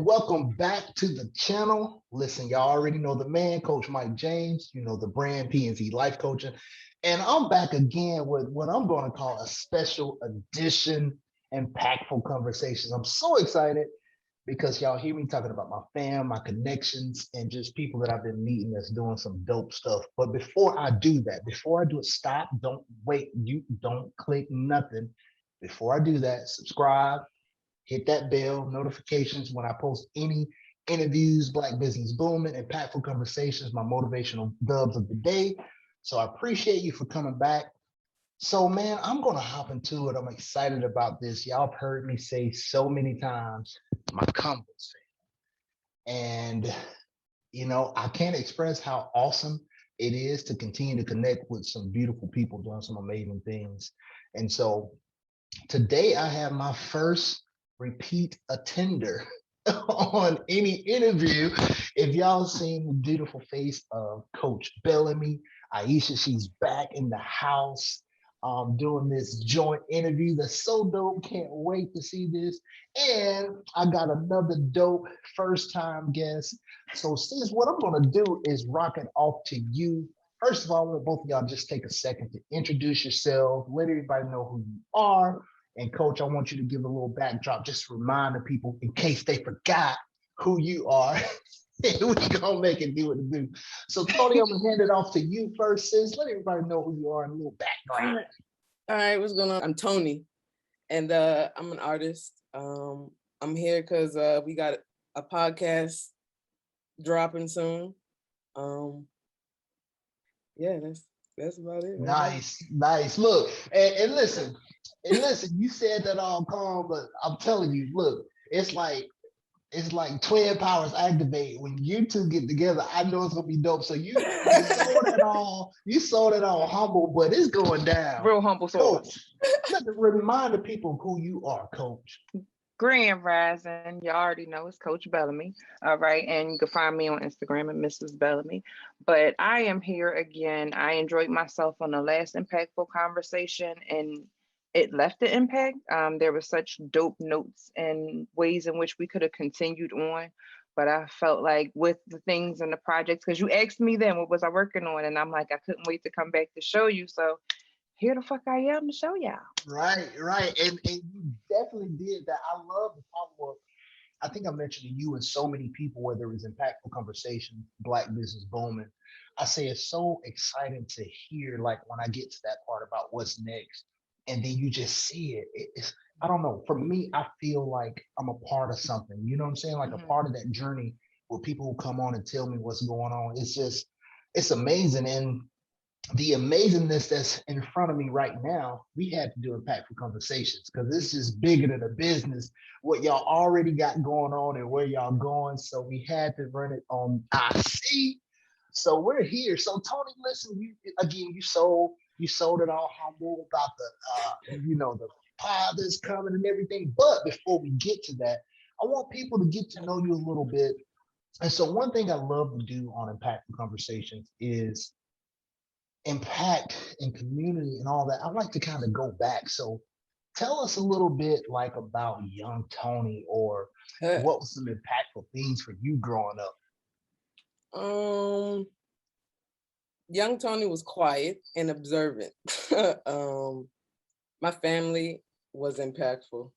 and welcome back to the channel. Listen, y'all already know the man, Coach Mike James, you know, the brand P&Z Life Coaching. And I'm back again with what I'm going to call a special edition, impactful conversations. I'm so excited because y'all hear me talking about my fam, my connections, and just people that I've been meeting that's doing some dope stuff. But before I do that, before I do it, stop, don't wait, you don't click nothing. Before I do that, subscribe, hit that bell, notifications when I post any interviews, Black Business Booming, impactful conversations, my motivational dubs of the day. So I appreciate you for coming back. So, man, I'm going to hop into it. I'm excited about this. Y'all have heard me say so many times, my compass. And, you know, I can't express how awesome it is to continue to connect with some beautiful people doing some amazing things. And so today I have my first repeat attender on any interview. If y'all seen the beautiful face of Coach Bellamy, Aisha, she's back in the house doing this joint interview. That's so dope. Can't wait to see this. And I got another dope first time guest. So sis, what I'm going to do is rock it off to you. First of all, I want both of y'all just take a second to introduce yourself, let everybody know who you are. And Coach, I want you to give a little backdrop, just remind the people in case they forgot who you are. We're gonna make it do what it do. So Toni, I'm gonna hand it off to you first, sis. Let everybody know who you are and a little background. All right, what's going on? I'm Toni, and I'm an artist. I'm here because we got a podcast dropping soon. Yeah, that's about it. Nice. Look, and listen, you said that all calm, but I'm telling you, look, it's like twin powers activate when you two get together. I know it's gonna be dope. So you sold it all humble, but it's going down. Real humble Coach, let me remind the people of who you are, Coach. Grand Rising. You already know it's Coach Bellamy. All right. And you can find me on Instagram at Mrs. Bellamy. But I am here again. I enjoyed myself on the last impactful conversation and it left an impact. There were such dope notes and ways in which we could have continued on. But I felt like with the things and the projects, because you asked me then what was I working on, and I'm like, I couldn't wait to come back to show you. So here the fuck I am to show y'all. Right. And you definitely did that. I love the follow-up. I think I mentioned to you and so many people, whether it was impactful conversation, Black Business Booming. I say it's so exciting to hear, like when I get to that part about what's next, and then you just see it. It's, I don't know. For me, I feel like I'm a part of something. You know what I'm saying? Like a part of that journey where people will come on and tell me what's going on. It's amazing. And the amazingness that's in front of me right now, we had to do impactful conversations because this is bigger than a business, what y'all already got going on and where y'all going. So we had to run it on IC. So we're here. So Toni, listen, you sold it all humble about the pod that's coming and everything. But before we get to that, I want people to get to know you a little bit. And so one thing I love to do on impactful conversations is impact and community and all that. I like to kind of go back. So tell us a little bit like about young Toni, or what was some impactful things for you growing up? Young Toni was quiet and observant. My family was impactful.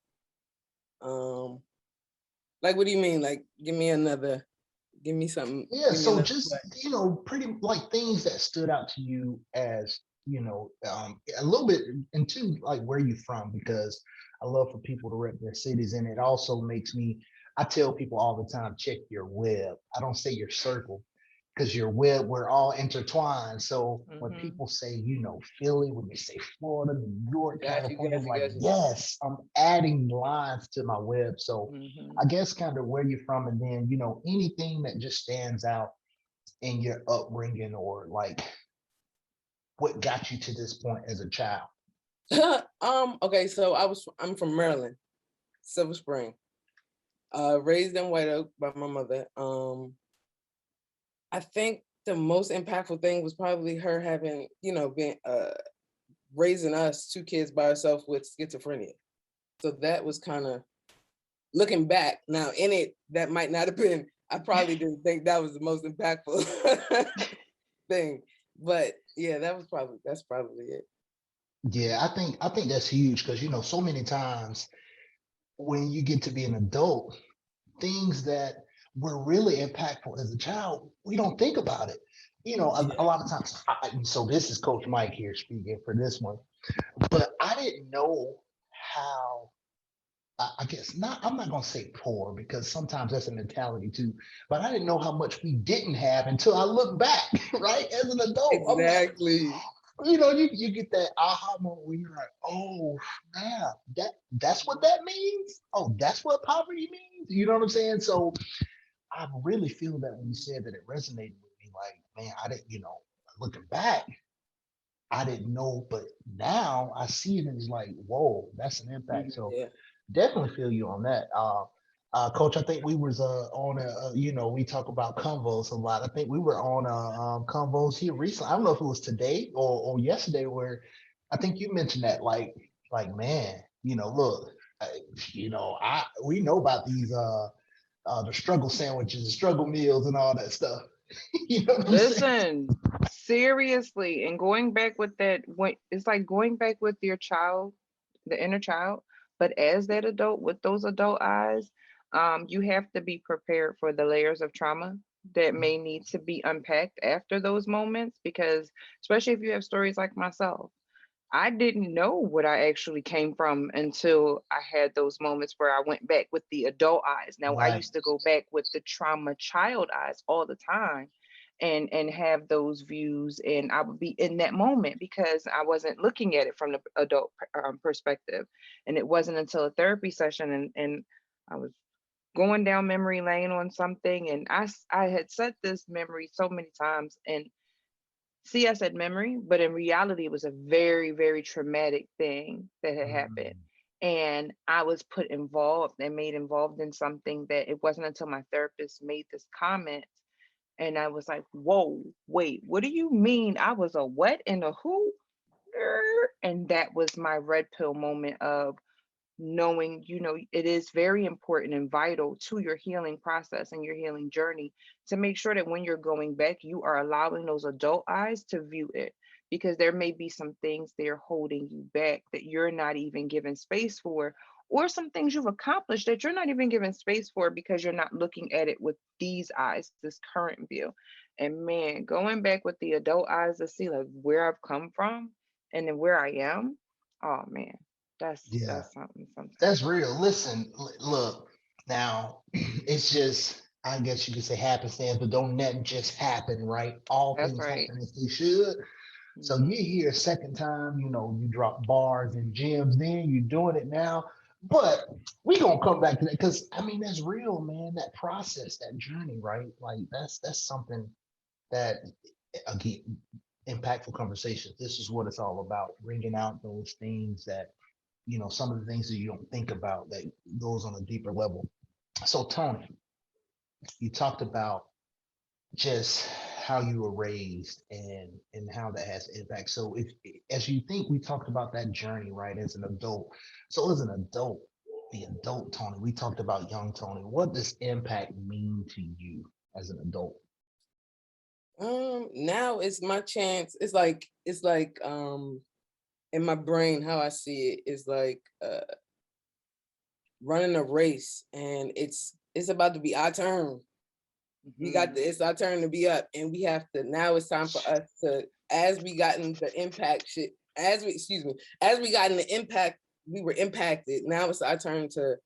Like, what do you mean? Like, give me something. Yeah, so just pretty like things that stood out to you as a little bit into like where you from, because I love for people to rep their cities, and it also makes me. I tell people all the time, check your web. I don't say your circle, because your web, we're all intertwined. So when people say, Philly, when they say Florida, New York, California, I'm like, yes, I'm adding lines to my web. So I guess kind of where you're from, and then, anything that just stands out in your upbringing, or like what got you to this point as a child. Okay, so I'm from Maryland, Silver Spring. Raised in White Oak by my mother. I think the most impactful thing was probably her having, been raising us two kids by herself with schizophrenia. So that was kind of looking back now in it, that might not have been, I probably didn't think that was the most impactful thing. But yeah, that's probably it. Yeah, I think that's huge because so many times when you get to be an adult, things that were really impactful as a child, we don't think about it. A lot of times. So this is Coach Mike here speaking for this one, but I didn't know how. I guess not. I'm not gonna say poor because sometimes that's a mentality too. But I didn't know how much we didn't have until I look back, right? As an adult, Exactly. I'm like, you get that aha moment where you're like, oh snap, that's what that means. Oh, that's what poverty means. You know what I'm saying? So I really feel that when you said that, it resonated with me. Like, man, I didn't, looking back, I didn't know, but now I see it and it's like, whoa, that's an impact. So Yeah. definitely feel you on that. Coach, I think we was on we talk about convos a lot. I think we were on convos here recently. I don't know if it was today or yesterday, where I think you mentioned that, man, look, we know about these the struggle sandwiches, the struggle meals, and all that stuff. You know what I'm saying? Listen, seriously, and going back with that, when it's like going back with your child, the inner child, but as that adult with those adult eyes, you have to be prepared for the layers of trauma that may need to be unpacked after those moments, because especially if you have stories like myself, I didn't know what I actually came from until I had those moments where I went back with the adult eyes. Now I Right. used to go back with the trauma child eyes all the time and have those views, and I would be in that moment because I wasn't looking at it from the adult perspective. And it wasn't until a therapy session and I was going down memory lane on something, and I had said this memory so many times, and see, I said memory, but in reality, it was a very, very traumatic thing that had happened. Mm, And I was put involved and made involved in something that it wasn't until my therapist made this comment. And I was like, whoa, wait, what do you mean? I was a what and a who? And that was my red pill moment of knowing, it is very important and vital to your healing process and your healing journey to make sure that when you're going back, you are allowing those adult eyes to view it, because there may be some things they're holding you back that you're not even given space for, or some things you've accomplished that you're not even given space for because you're not looking at it with these eyes, this current view. And man, going back with the adult eyes to see like where I've come from and then where I am, oh man, yeah, that's something sometimes. that's real. Listen, look, now it's just, I guess you could say happenstance, but don't nothing just happen, right? All That's things right. happen as they should. So you Hmm. hear a second time, you drop bars and gems, then you're doing it now. But we gonna come back to that because I mean that's real, man. That process, that journey, right? Like that's something that again, impactful conversations. This is what it's all about, bringing out those things that some of the things that you don't think about that goes on a deeper level. So Tony, you talked about just how you were raised and how that has impact. So if as you think, we talked about that journey, right, as an adult. So as an adult, the adult Tony, we talked about young Tony. What does impact mean to you as an adult? Now it's my chance. It's like in my brain, how I see it is like running a race, and it's about to be our turn. Hmm. It's our turn to be up, and we have to, now it's time for us to, as we got in the impact shit, as we got in the impact, we were impacted. Now it's our turn to,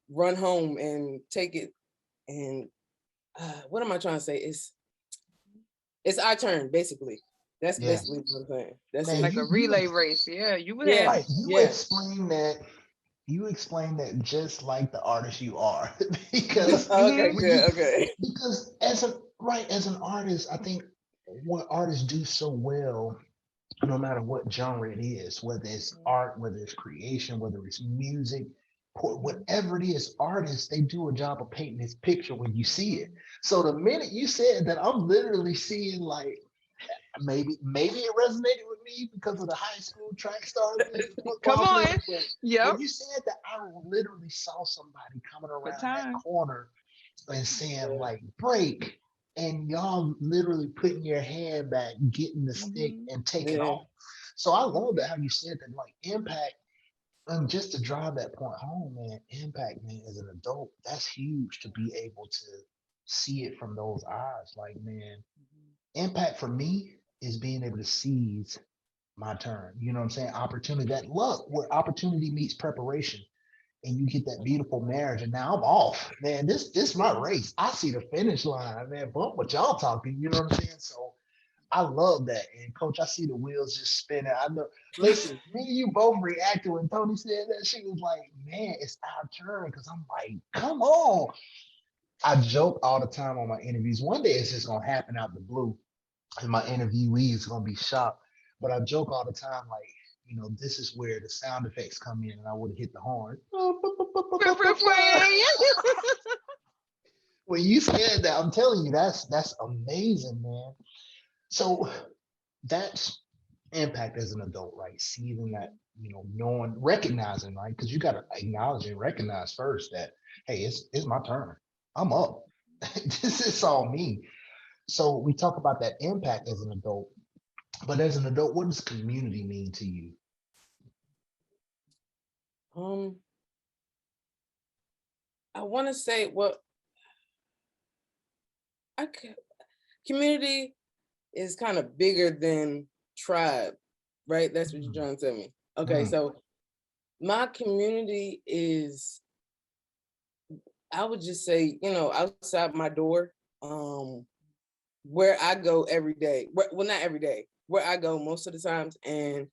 run home and take it. And what am I trying to say? It's our turn, basically. That's Yeah, basically what I'm saying. That's man, it. Like a you relay race. Yeah, you would have. Yeah, right. You yeah. explain that. You explain that just like the artist you are, because Okay, Hmm. when you good. Okay. because as an artist, I think what artists do so well, no matter what genre it is, whether it's art, whether it's creation, whether it's music, whatever it is, artists, they do a job of painting this picture when you see it. So the minute you said that, I'm literally seeing like maybe it resonated with me because of the high school track star Come football on. player. But Yep. when you said that, I literally saw somebody coming around that corner and saying like break, and y'all literally putting your hand back, getting the stick and taking off. So I love that how you said that, like impact. And just to drive that point home, man, impact, man, as an adult, that's huge to be able to see it from those eyes. Like, man, impact for me is being able to seize my turn. You know what I'm saying? Opportunity, that luck where opportunity meets preparation, and you get that beautiful marriage. And now I'm off, man. This my race. I see the finish line, man. Bump what y'all talking. You know what I'm saying? So I love that. And coach, I see the wheels just spinning. I know. Listen, me and you both reacted when Toni said that. She was like, man, it's our turn. Cause I'm like, come on. I joke all the time on my interviews. One day it's just gonna happen out the blue. And my interviewee is gonna be shocked. But I joke all the time, like, you know, this is where the sound effects come in, and I would have hit the horn. When you said that, I'm telling you, that's amazing, man. So that's impact as an adult, right? Seeing that, you know, knowing, recognizing, right? Because you got to acknowledge and recognize first that, hey, it's my turn. I'm up. This is all me. So we talk about that impact as an adult, but as an adult, what does community mean to you? I want to say, well, community is kind of bigger than tribe, right? That's what you're trying to tell me. Okay, so my community is, I would just say, you know, outside my door, where I go every day. Well, not every day, where I go most of the times. And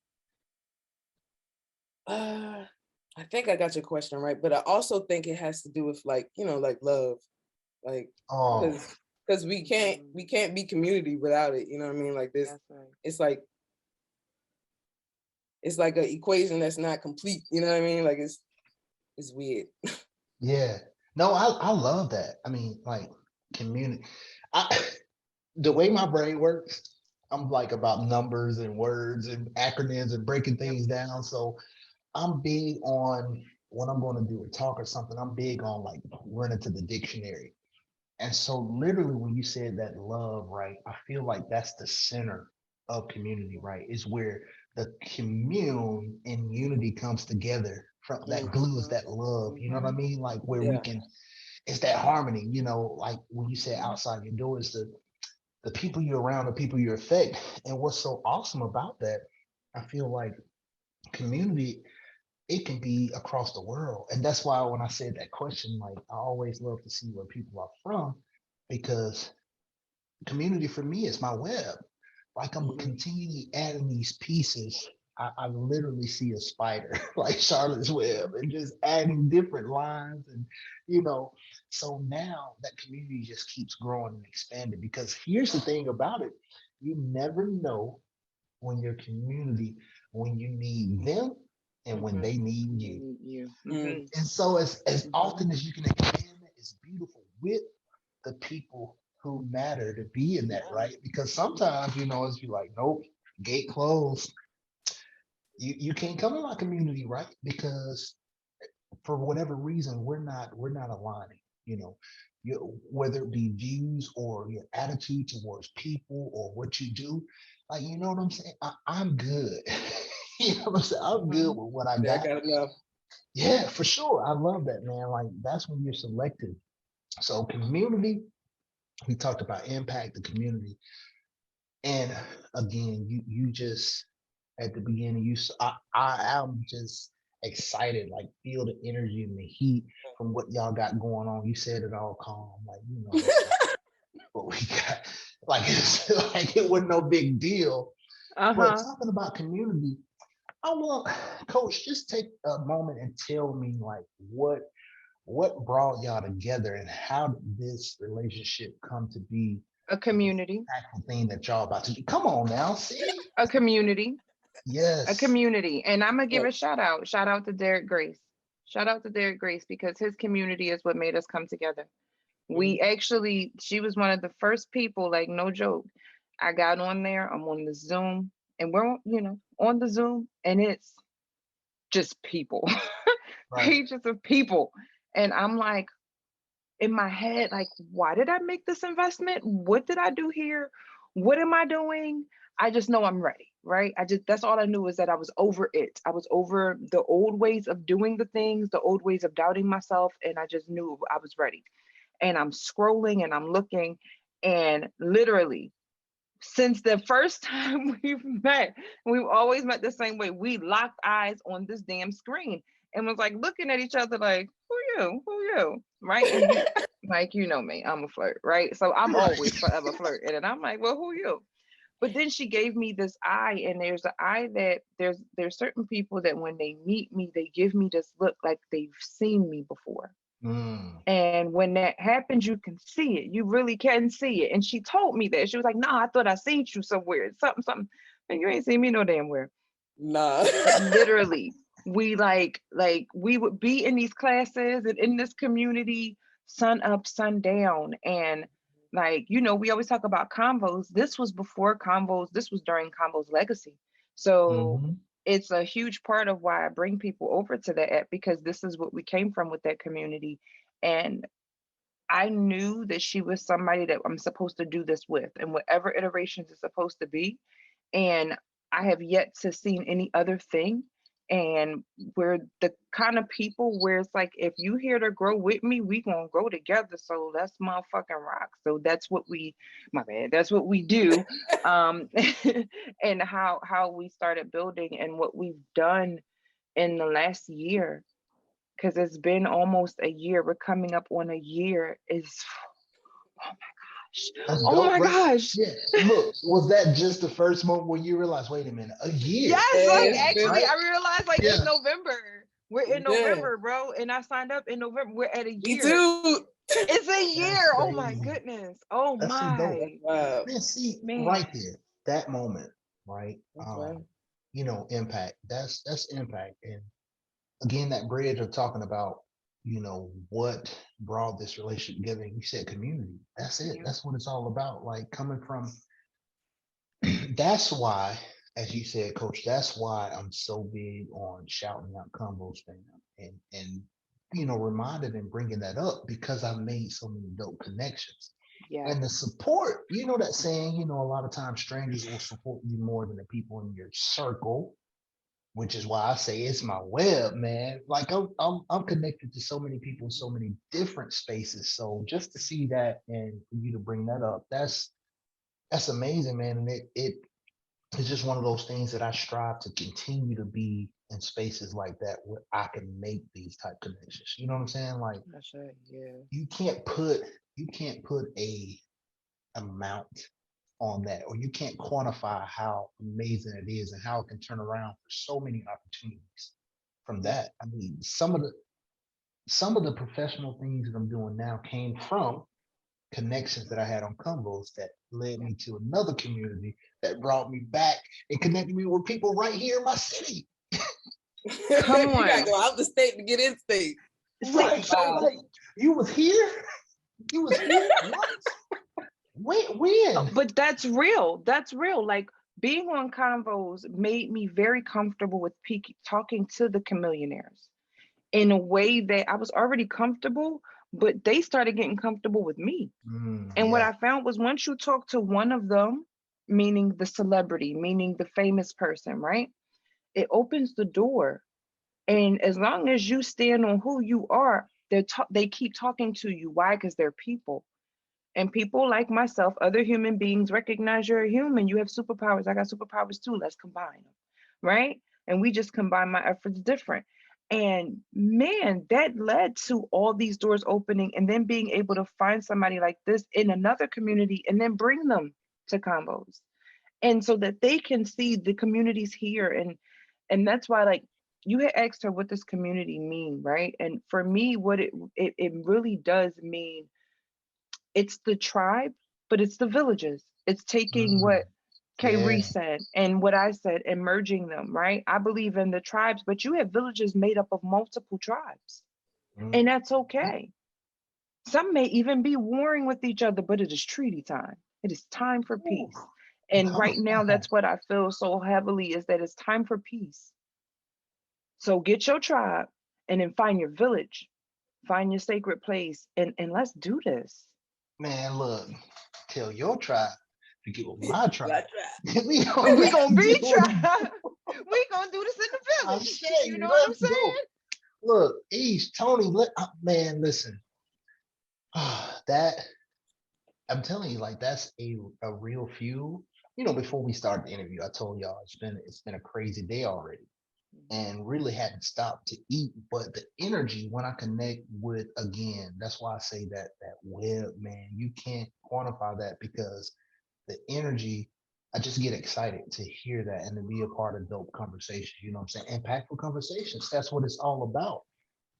I think I got your question right, but I also think it has to do with like, you know, like love, like, because we can't be community without it. You know what I mean? Like this, it's like an equation that's not complete. You know what I mean? Like it's weird. Yeah. No, I love that. I mean, like community. The way my brain works, I'm like about numbers and words and acronyms and breaking things down. So I'm big on when I'm going to do a talk or something, I'm big on like running to the dictionary. And so literally when you said that love, right, I feel like that's the center of community, right? Is where the commune and unity comes together. From that glue is that love, you know what I mean? Like where we can, it's that harmony, you know, like when you say outside your door is the people you're around, the people you affect. And what's so awesome about that, I feel like community, it can be across the world. And that's why when I said that question, like I always love to see where people are from, because community for me is my web. Like I'm continually adding these pieces. I literally see a spider like Charlotte's Web and just adding different lines and you know, so now that community just keeps growing and expanding because here's the thing about it. You never know when your community, when you need them and when they need you. And so as often as you can expand it, it's beautiful with the people who matter to be in that, right? Because sometimes, you know, it's you like, nope, gate closed. You can't come in my community, right? Because for whatever reason, we're not aligning, you know. Whether it be views or your attitude towards people or what you do, like you know what I'm saying? I'm good. You know what I'm saying? I'm good with what I got. Yeah, for sure. I love that, man. Like that's when you're selective. So community, we talked about impact, the community. And again, you just at the beginning, I am just excited, like feel the energy and the heat from what y'all got going on. You said it all calm, like you know what we got. Like it's like it was no big deal. But talking about community, I want Coach just take a moment and tell me like what brought y'all together and how did this relationship come to be a community thing that y'all about to do? Come on now, see? A community. Yes. A community. And I'm gonna give a shout out. Shout out to Derek Grace. Shout out to Derek Grace because his community is what made us come together. We actually, she was one of the first people, like no joke. I got on there, I'm on the Zoom, and we're, on the Zoom, and it's just people, Right. pages of people. And I'm like, in my head, like, why did I make this investment? What did I do here? What am I doing? I just know I'm ready, right? That's all I knew, is that I was over it. I was over the old ways of doing the things, the old ways of doubting myself. And I just knew I was ready. And I'm scrolling and I'm looking, and literally, since the first time we've always met the same way. We locked eyes on this damn screen and was like looking at each other like, who you, right? And like, me, I'm a flirt, right? So I'm always forever flirting, and I'm like, well, who you? But then she gave me this eye, and there's an eye that there's certain people that when they meet me, they give me this look like they've seen me before. And when that happens, you can see it. You really can see it. And she told me that. She was like, "No, I thought I seen you somewhere. Something. And you ain't seen me no damn where." Nah. Literally, we like we would be in these classes and in this community, sun up, sun down. And like, we always talk about convos. This was before convos. This was during convos legacy. So it's a huge part of why I bring people over to the app, because this is what we came from with that community. And I knew that she was somebody that I'm supposed to do this with, and whatever iterations it's supposed to be. And I have yet to see any other thing. And we're the kind of people where it's like, if you here to grow with me, we gonna grow together. So let's motherfucking rock. So that's what that's what we do. And how we started building, and what we've done in the last year, because it's been almost a year. We're coming up on a year. Oh my gosh. Yeah. Look, was that just the first moment where you realized, wait a minute, a year? Yes, like actually, right? I realized it's November. We're in November, bro. And I signed up in November. We're at a year. Me too. It's a year. Oh my goodness. Oh That's so my. dope. Wow. Man, see, Man. right there, that moment, right? Right. Impact. That's impact. And again, that bridge of talking about, what brought this relationship together. You said community. That's it. Yeah. That's what it's all about. Like, coming from. That's why, as you said, Coach, that's why I'm so big on shouting out combos, fam, and reminding and bringing that up, because I've made so many dope connections. Yeah. And the support, that saying, a lot of times strangers will support you more than the people in your circle, which is why I say it's my web, man. Like, I'm connected to so many people in so many different spaces. So just to see that, and for you to bring that up, that's amazing, man. And it's just one of those things that I strive to continue to be in spaces like that, where I can make these type connections. You know what I'm saying? Like, That's right. Yeah. you can't put a amount on that, or you can't quantify how amazing it is and how it can turn around for so many opportunities from that. I mean, some of the professional things that I'm doing now came from connections that I had on Combos that led me to another community that brought me back and connected me with people right here in my city. Come on. You gotta go out the state to get in state. Right. So, like, you was here? You was here? What? When? But that's real. That's real. Like, being on Convos made me very comfortable with talking to the chameleonaires in a way that I was already comfortable, but they started getting comfortable with me. And what I found was, once you talk to one of them, meaning the celebrity, meaning the famous person, right? It opens the door. And as long as you stand on who you are, they keep talking to you. Why? Because they're people. And people like myself, other human beings, recognize you're a human. You have superpowers. I got superpowers too. Let's combine them, right? And we just combine my efforts different. And man, that led to all these doors opening, and then being able to find somebody like this in another community and then bring them to combos. And so that they can see the communities here. And that's why, like, you had asked her what this community mean, right? And for me, what it really does mean, it's the tribe, but it's the villages. It's taking what Kyrie said and what I said and merging them, right? I believe in the tribes, but you have villages made up of multiple tribes, and that's okay. Some may even be warring with each other, but it is treaty time. It is time for peace. And right now, that's what I feel so heavily, is that it's time for peace. So get your tribe and then find your village, find your sacred place, and let's do this. Man, look, tell your tribe to get with my tribe. Gotcha. we And gonna we gonna be do tribe. We gonna do this in the I village. say, You know what I'm let's saying? go. Look, East, Tony, man, listen. That I'm telling you, like that's a real fuel. You know, before we started the interview, I told y'all it's been a crazy day already, and really hadn't stopped to eat. But the energy when I connect with, again, that's why I say that web, man, you can't quantify that, because the energy, I just get excited to hear that and to be a part of dope conversations. You know what I'm saying? Impactful conversations. That's what it's all about.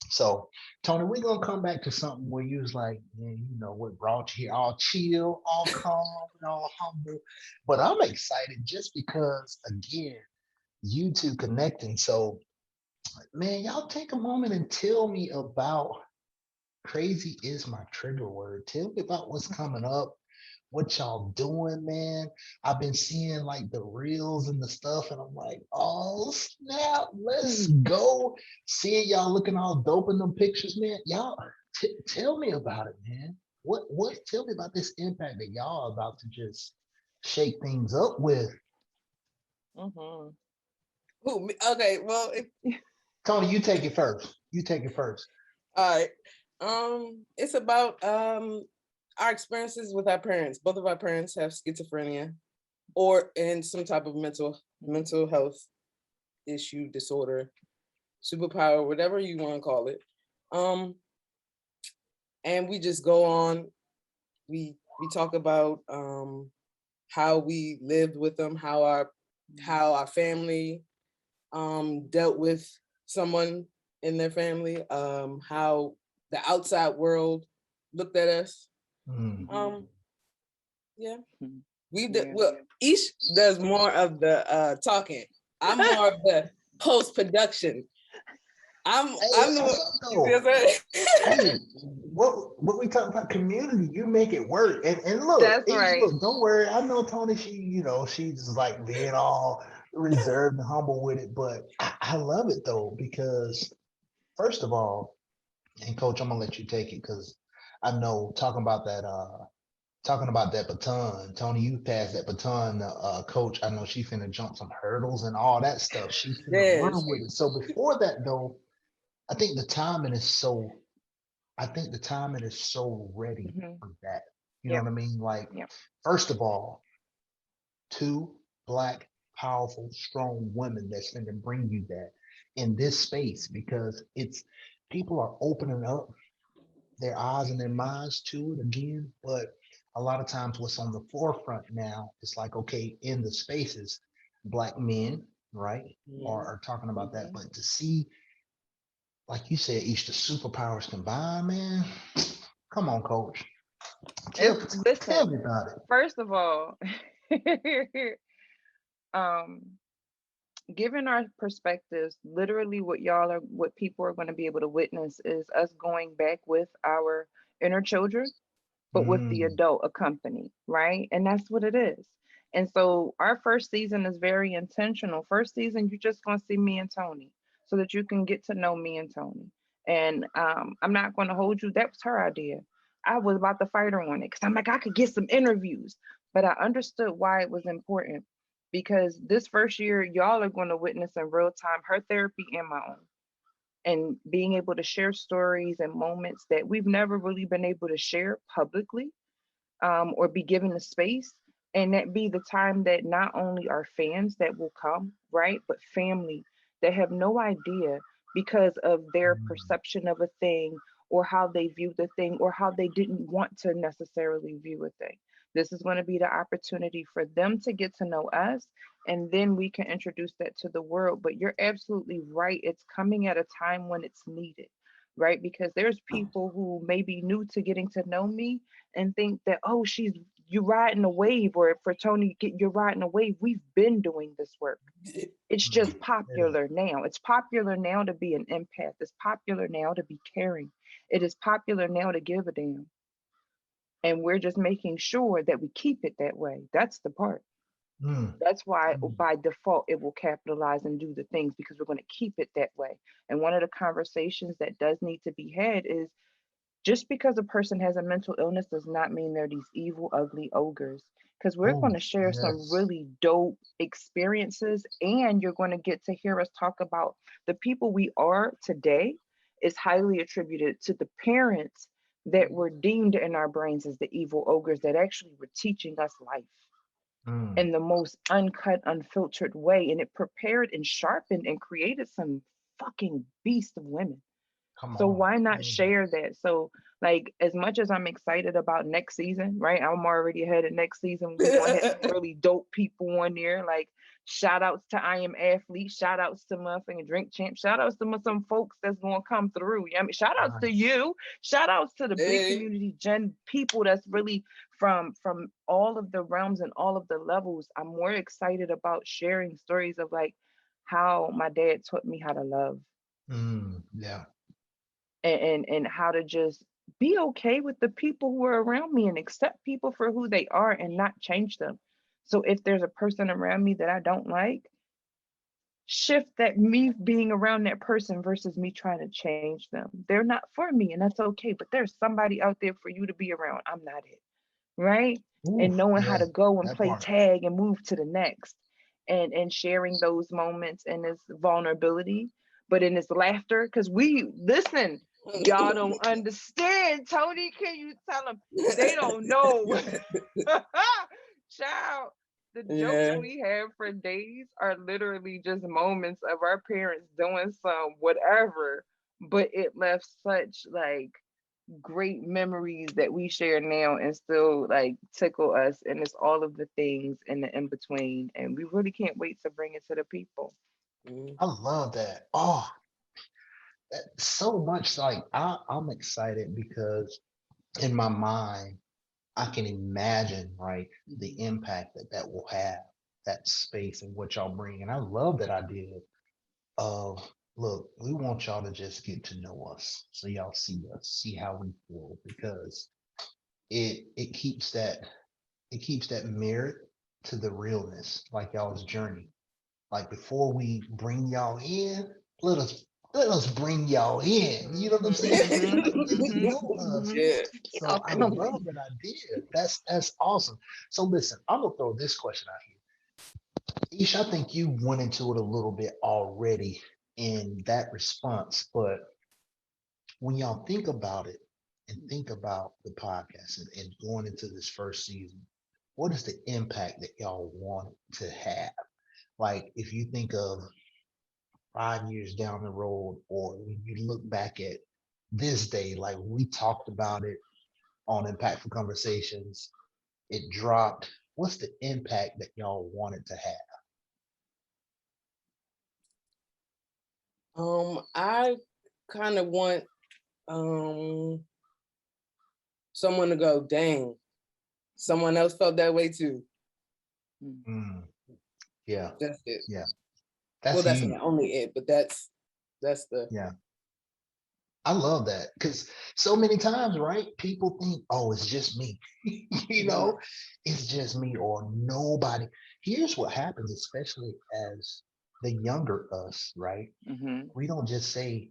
So, Tony, we're gonna come back to something where you was like, man, you know what brought you here, all chill, all calm, and all humble. But I'm excited just because, again, you two connecting. So, man, y'all take a moment and tell me about, crazy is my trigger word. Tell me about what's coming up, what y'all doing, man. I've been seeing like the reels and the stuff, and I'm like, oh snap, let's go. Seeing y'all looking all dope in them pictures, man. Y'all tell me about it, man. What tell me about this impact that y'all are about to just shake things up with. Mm-hmm. Okay, well, Tony, you take it first. You take it first. all right. It's about our experiences with our parents. Both of our parents have schizophrenia or in some type of mental health issue, disorder, superpower, whatever you want to call it. And we just go on. We talk about how we lived with them, how our family dealt with someone in their family, how the outside world looked at us. Yeah, we well, each does more of the talking. I'm more of the post production. I'm the hey, what we talk about community, you make it work. And look, That's right. look, don't worry. I know Tony, she's like being all reserved and humble with it, but I love it though, because first of all, and coach, I'm gonna let you take it because I know talking about that baton, Tony, you passed that baton to coach. I know she finna jump some hurdles and all that stuff. She's finna run with it. So before that though, I think the timing is so ready for that. You know what I mean? Like, first of all, two Black, powerful, strong women that's going to bring you that in this space, because it's people are opening up their eyes and their minds to it again. But a lot of times, what's on the forefront now is like, okay, in the spaces, Black men, right, are talking about that. But to see, like you said, each the superpowers combined, man. Come on, coach. Tell me about it. First of all, given our perspectives, literally what people are going to be able to witness is us going back with our inner children, but with the adult accompany, right? And that's what it is. And so our first season is very intentional. First season, you're just going to see me and Tony so that you can get to know me and Tony. And I'm not going to hold you. That was her idea. I was about to fight her on it because I'm like, I could get some interviews, but I understood why it was important, because this first year, y'all are going to witness in real time her therapy and my own, and being able to share stories and moments that we've never really been able to share publicly, or be given the space. And that be the time that not only are fans that will come, right, but family that have no idea because of their perception of a thing, or how they view the thing, or how they didn't want to necessarily view a thing. This is going to be the opportunity for them to get to know us, and then we can introduce that to the world. But you're absolutely right. It's coming at a time when it's needed, right? Because there's people who may be new to getting to know me and think that, oh, you're riding a wave, or for Tony, you're riding a wave. We've been doing this work. It's just popular now. It's popular now to be an empath. It's popular now to be caring. It is popular now to give a damn. And we're just making sure that we keep it that way. That's the part. That's why Mm. by default it will capitalize and do the things because we're going to keep it that way. And one of the conversations that does need to be had is just because a person has a mental illness does not mean they're these evil, ugly ogres. Because we're Oh, going to share some yes. really dope experiences, and you're going to get to hear us talk about the people we are today is highly attributed to the parents that were deemed in our brains as the evil ogres that actually were teaching us life Mm. in the most uncut, unfiltered way. And it prepared and sharpened and created some fucking beast of women. Come So on. why not Mhm. share that? So like as much as I'm excited about next season, right? I'm already ahead of next season. We're gonna have some really dope people on there. Like shout outs to I Am Athlete, shout outs to motherfucking Drink Champ, shout outs to some folks that's gonna come through. I mean, shout outs to Nice. you, shout outs to the big Hey. community gen people that's really from all of the realms and all of the levels. I'm more excited about sharing stories of like how my dad taught me how to love Yeah. and how to just be okay with the people who are around me and accept people for who they are and not change them. So if there's a person around me that I don't like, shift that me being around that person versus me trying to change them. They're not for me and that's okay, but there's somebody out there for you to be around. I'm not it. Right? Ooh, And knowing how yeah. to go and That play part. tag and move to the next and sharing those moments and this vulnerability, but in this laughter, because we listen, y'all don't understand. Tony, can you tell them they don't know? Child, the jokes Yeah. we have for days are literally just moments of our parents doing some whatever, but it left such like great memories that we share now and still like tickle us, and it's all of the things in the in between, and we really can't wait to bring it to the people. Mm. I love that. Oh, so much like I'm excited because in my mind, I can imagine, right, the impact that that will have, that space and what y'all bring. And I love that idea of, look, we want y'all to just get to know us. So y'all see us, see how we feel, because it keeps that merit to the realness, like y'all's journey. Like before we bring y'all in, let us let us bring y'all in. You know what I'm Mm-hmm, saying? Let mm-hmm, y'all get to mm-hmm, know us. mm-hmm. Yeah. Get So off I the way. love that idea. That's awesome. So listen, I'm gonna throw this question out here. Ish, I think you went into it a little bit already in that response, but when y'all think about it and think about the podcast and going into this first season, what is the impact that y'all want to have? Like if you think of 5 years down the road, or when you look back at this day, like we talked about it on Impactful Conversations, it dropped. What's the impact that y'all wanted to have? I kind of want um someone to go, dang, someone else felt that way too. Mm, yeah, That's it. yeah, Well, that's that's huge. not only it, but that's the Yeah, I love that because so many times, right? People think, oh, it's just me. you Mm-hmm, know, it's just me or nobody. Here's what happens, especially as the younger us, right? mm-hmm, We don't just say,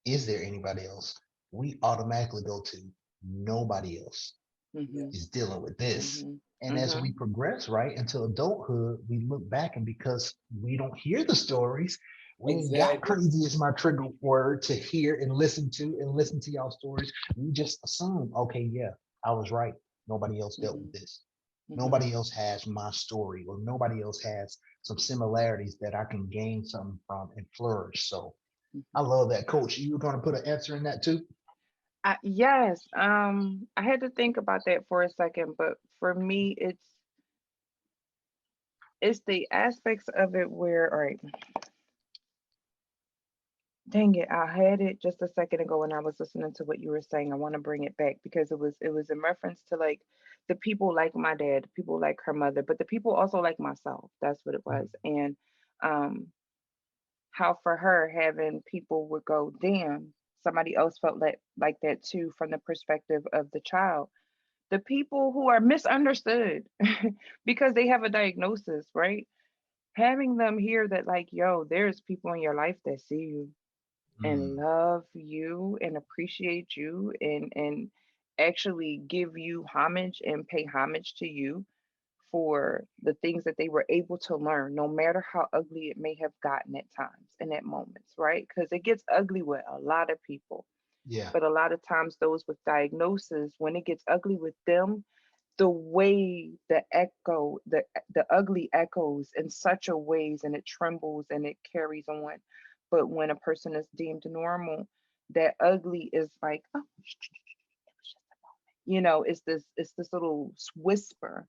is there anybody else? We automatically go to nobody else yeah, mm-hmm, is dealing with this. mm-hmm, And as mm-hmm. we progress, right, into adulthood, we look back and because we don't hear the stories, we ain't got exactly. crazy is my trigger word to hear and listen to y'all stories. We just assume, okay, yeah, I was right. Nobody else dealt Mm-hmm. with this. Mm-hmm. Nobody else has my story, or nobody else has some similarities that I can gain something from and flourish. So I Mm-hmm. love that. Coach, you were going to put an answer in that too? Yes, I had to think about that for a second, but for me, it's the aspects of it where, all right, dang it, I had it just a second ago when I was listening to what you were saying. I want to bring it back because it was in reference to like the people like my dad, people like her mother, but the people also like myself. That's what it was, and um, how for her having people would go, damn, somebody else felt like that too from the perspective of the child. the people who are misunderstood because they have a diagnosis, right? Having them hear that, like, yo, there's people in your life that see you and Mm, love you and appreciate you and actually give you homage and pay homage to you for the things that they were able to learn, no matter how ugly it may have gotten at times and at moments, right? Because it gets ugly with a lot of people. yeah. But a lot of times, those with diagnosis, when it gets ugly with them, the way the ugly echoes in such a ways, and it trembles and it carries on. But when a person is deemed normal, that ugly is like, oh, it's this little whisper.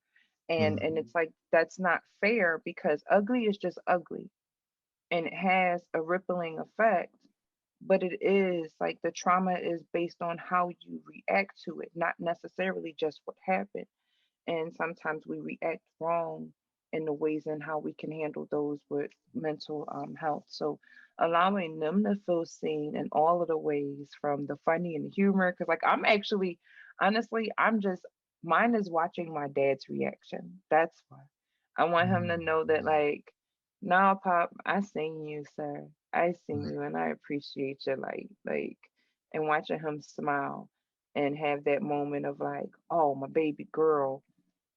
And Mm, it's like, that's not fair, because ugly is just ugly, and it has a rippling effect. But it is like, the trauma is based on how you react to it, not necessarily just what happened. And sometimes we react wrong in the ways in how we can handle those with mental health. So allowing them to feel seen in all of the ways, from the funny and the humor, because, like, I'm actually, honestly, I'm just, mine is watching my dad's reaction. That's why I want him to know that, yeah. like, nah, Pop, I seen you, sir. I seen you, and I appreciate your light. Like, and watching him smile and have that moment of like, oh, my baby girl.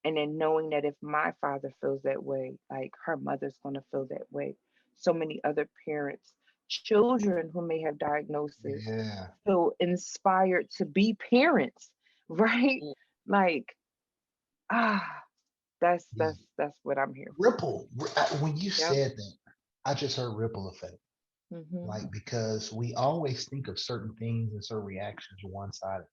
And then knowing that if my father feels that way, like, her mother's going to feel that way. So many other parents, children who may have diagnoses, Yeah. feel inspired to be parents, right? Mm. Like, ah, that's Yeah. that's that's what I'm here for. Ripple. When you Yep. said that, I just heard ripple effect. Hmm. Like, because we always think of certain things and certain reactions one sided,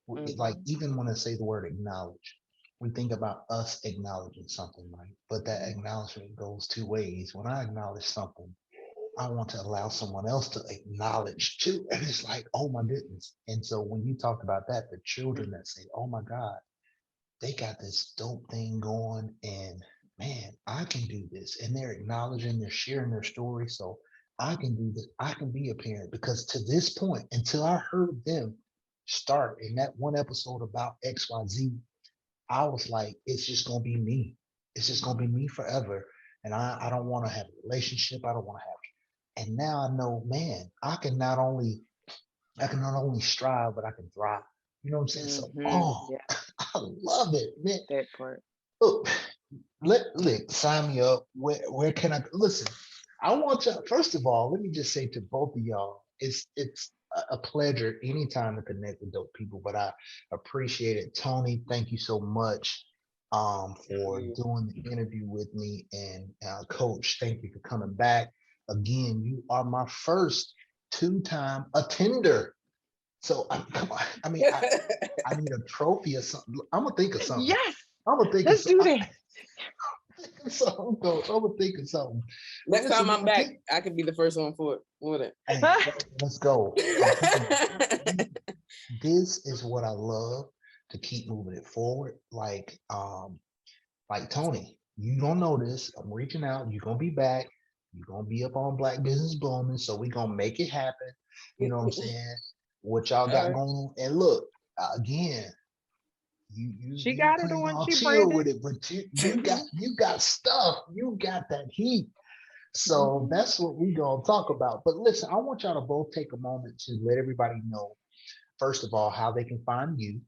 right? Like, Hmm. even when I say the word acknowledge, we think about us acknowledging something, right? But that acknowledgement goes two ways. When I acknowledge something, I want to allow someone else to acknowledge too. And it's like, oh my goodness. And so when you talked about that, the children that say, oh my God, they got this dope thing going, and man, I can do this. And they're acknowledging, they're sharing their story. So I can do this. I can be a parent, because to this point, until I heard them start in that one episode about XYZ, I was like, it's just gonna be me. It's just gonna be me forever. And I don't want to have a relationship. I don't want to have. And now I know, man, I can not only strive, but I can thrive. You know what I'm saying? So, oh, Yeah, I love it, man. that part. Look, look, sign me up. Where can I listen? I want to, first of all, let me just say to both of y'all, it's a pleasure anytime to connect with dope people, but I appreciate it. Toni, thank you so much for Yeah. doing the interview with me. And Coach, thank you for coming back. Again, you are my first two-time attender. So come on. I mean, I need a trophy or something. I'm gonna think of something. Yes, I'm gonna think of let's do that. something, Coach. I'm gonna think of something. But Next listen, time we're I'm gonna back, take. I could be the first one for it. For it. Hey, let's go. I'm telling you, this is what I love to keep moving it forward. Like Toni, you don't know this. I'm reaching out. You're gonna be back. You're gonna be up on Black Business Booming. So we're gonna make it happen. You know what I'm saying? What y'all All got right. going on. And look, again, She you got it playing on. all She chill branded. with it, but you got stuff. You got that heat. So Mhm. that's what we gonna talk about. But listen, I want y'all to both take a moment to let everybody know, first of all, how they can find you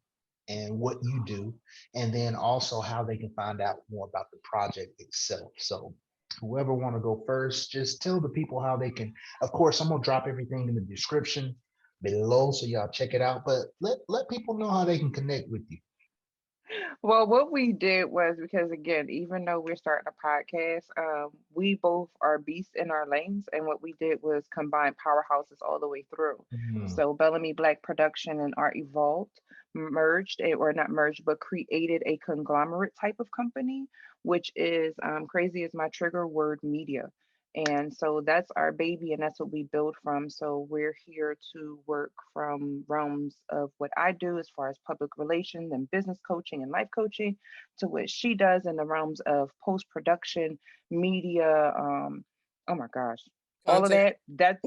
and what you do, and then also how they can find out more about the project itself. So whoever want to go first, just tell the people how they can. Of course, I'm gonna drop everything in the description below so y'all check it out. But let people know how they can connect with you. Well, what we did was, because again, even though we're starting a podcast, we both are beasts in our lanes, and what we did was combine powerhouses all the way through. Mm, So Bellamy Black Production and Art Evolved merged, or not merged, but created a conglomerate type of company, which is, crazy as my trigger word, media. And so that's our baby, and that's what we build from. So we're here to work from realms of what I do as far as public relations and business coaching and life coaching, to what she does in the realms of post production, media. Oh my gosh. all of Content. that's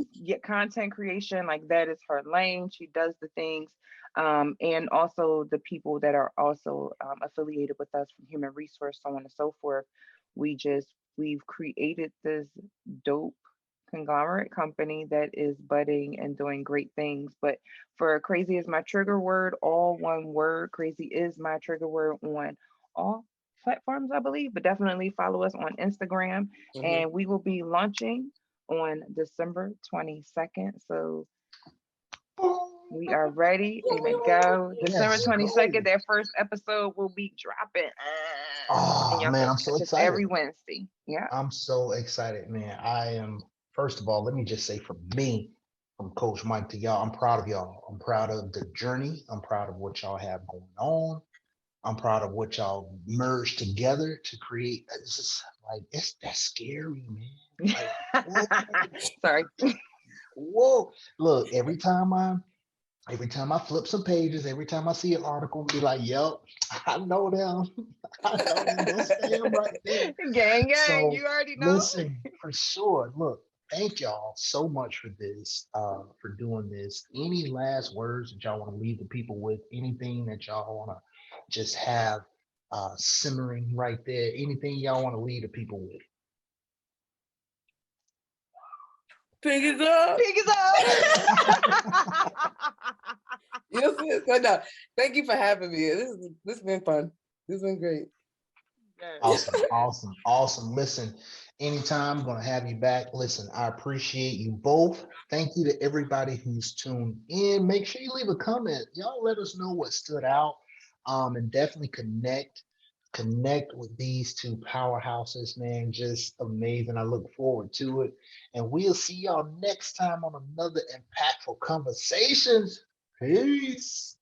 content creation. Like that is her lane. She does the things. And also the people that are also affiliated with us from human resource, so on and so forth. We've created this dope conglomerate company that is budding and doing great things. But for crazy is my trigger word, all one word. Crazy is my trigger word on all platforms, I believe, but definitely follow us on Instagram. Mhm. And we will be launching on December 22nd. So we are ready to go. December Let's go. 22nd, that first episode will be dropping. And Oh y'all man, can I'm so catch us excited. every Wednesday. Yeah. I'm so excited, man. I am, first of all, let me just say from me, from Coach Mike to y'all, I'm proud of y'all. I'm proud of the journey. I'm proud of what y'all have going on. I'm proud of what y'all merged together to create. It's just like, that's scary, man. Like, whoa, Sorry. whoa. Look, every time I flip some pages, every time I see an article, be like, yep, I know them. I know them. That's them right there. Gang, So you already know. listen, for sure. Look, thank y'all so much for this, for doing this. Any last words that y'all want to leave the people with? Anything that y'all want to just have simmering right there? Anything y'all want to leave the people with? Pick it up. Pick it up. Yes, yes. So no, thank you for having me. This has been fun. This has been great. Awesome, awesome, awesome. Listen, anytime, I'm gonna have you back. Listen, I appreciate you both. Thank you to everybody who's tuned in. Make sure you leave a comment. Y'all let us know what stood out. And definitely connect with these two powerhouses, man. Just amazing. I look forward to it. And we'll see y'all next time on another impactful conversations. Peace.